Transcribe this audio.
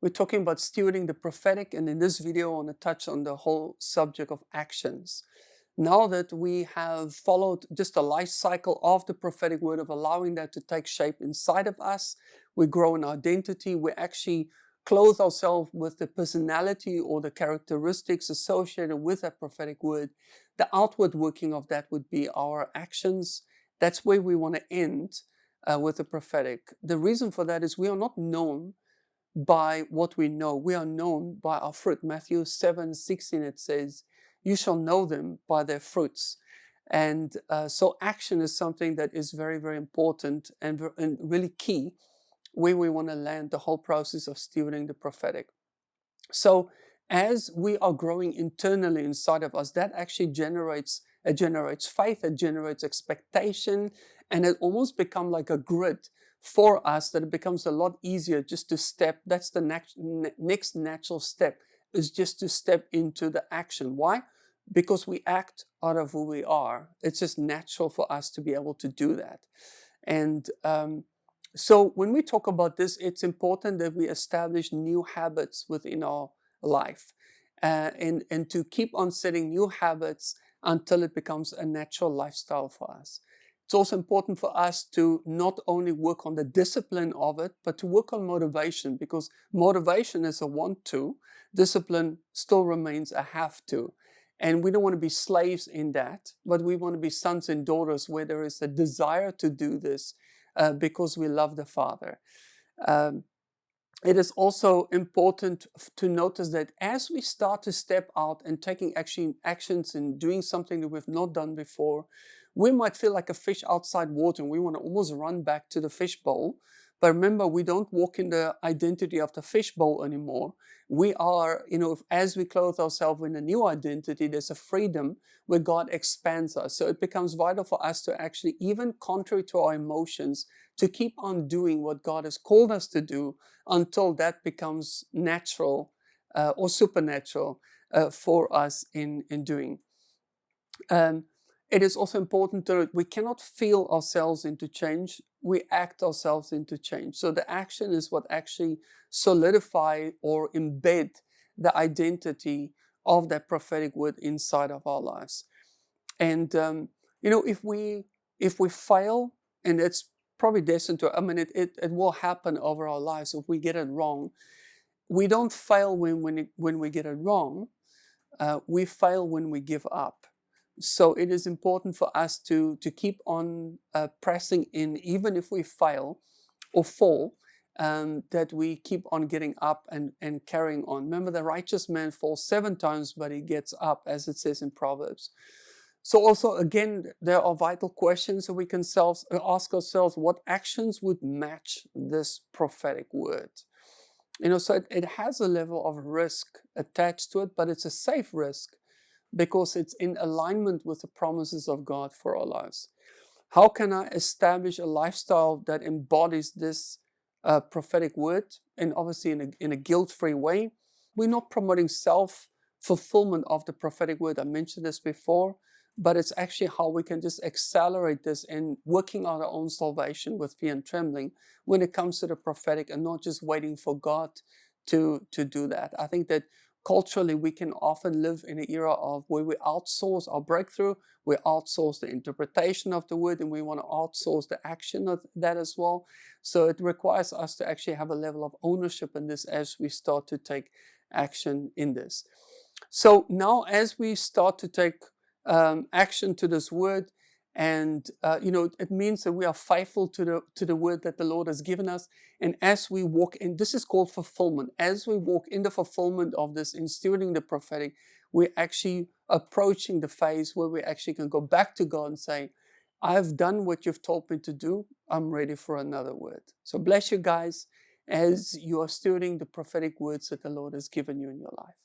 We're talking about stewarding the prophetic, and in this video, I want to touch on the whole subject of actions. Now that we have followed just a life cycle of the prophetic word, of allowing that to take shape inside of us, we grow in identity, we actually clothe ourselves with the personality or the characteristics associated with that prophetic word. The outward working of that would be our actions. That's where we want to end with the prophetic. The reason for that is we are not known by what we know. We are known by our fruit. Matthew 7:16, it says, "You shall know them by their fruits." And so action is something that is very, very important and really key where we want to land the whole process of stewarding the prophetic. So as we are growing internally inside of us, that actually generates faith, it generates expectation, and it almost becomes like a grid for us that it becomes a lot easier just to step. That's the next natural step, is just to step into the action. Why? Because we act out of who we are. It's just natural for us to be able to do that. And so when we talk about this, it's important that we establish new habits within our life and to keep on setting new habits until it becomes a natural lifestyle for us. It's also important for us to not only work on the discipline of it, but to work on motivation, because motivation is a want to, discipline still remains a have to. And we don't want to be slaves in that, but we want to be sons and daughters where there is a desire to do this because we love the Father. It is also important to notice that as we start to step out and taking actions and doing something that we've not done before, we might feel like a fish outside water and we want to almost run back to the fish bowl. But remember, we don't walk in the identity of the fish bowl anymore. We are, as we clothe ourselves in a new identity, there's a freedom where God expands us. So it becomes vital for us to actually, even contrary to our emotions, to keep on doing what God has called us to do until that becomes natural or supernatural for us in doing. It is also important that we cannot feel ourselves into change. We act ourselves into change. So the action is what actually solidify or embed the identity of that prophetic word inside of our lives. And if we fail, and it's probably destined to, it will happen over our lives if we get it wrong. We don't fail when we get it wrong. We fail when we give up. So it is important for us to keep on pressing in, even if we fail or fall, that we keep on getting up and carrying on. Remember, the righteous man falls 7 times, but he gets up, as it says in Proverbs. So also, again, there are vital questions that we can ask ourselves: what actions would match this prophetic word? So it has a level of risk attached to it, but it's a safe risk because it's in alignment with the promises of God for our lives. How can I establish a lifestyle that embodies this prophetic word, and obviously in a guilt-free way? We're not promoting self-fulfillment of the prophetic word. I mentioned this before, but it's actually how we can just accelerate this in working out our own salvation with fear and trembling when it comes to the prophetic, and not just waiting for God to do that. I think that culturally, we can often live in an era of where we outsource our breakthrough, we outsource the interpretation of the word, and we want to outsource the action of that as well. So it requires us to actually have a level of ownership in this as we start to take action in this. So now, as we start to take action to this word, and it means that we are faithful to the word that the Lord has given us. And as we walk in, this is called fulfillment. As we walk in the fulfillment of this, in stewarding the prophetic, we're actually approaching the phase where we actually can go back to God and say, I've done what you've told me to do. I'm ready for another word. So bless you guys as you are stewarding the prophetic words that the Lord has given you in your life.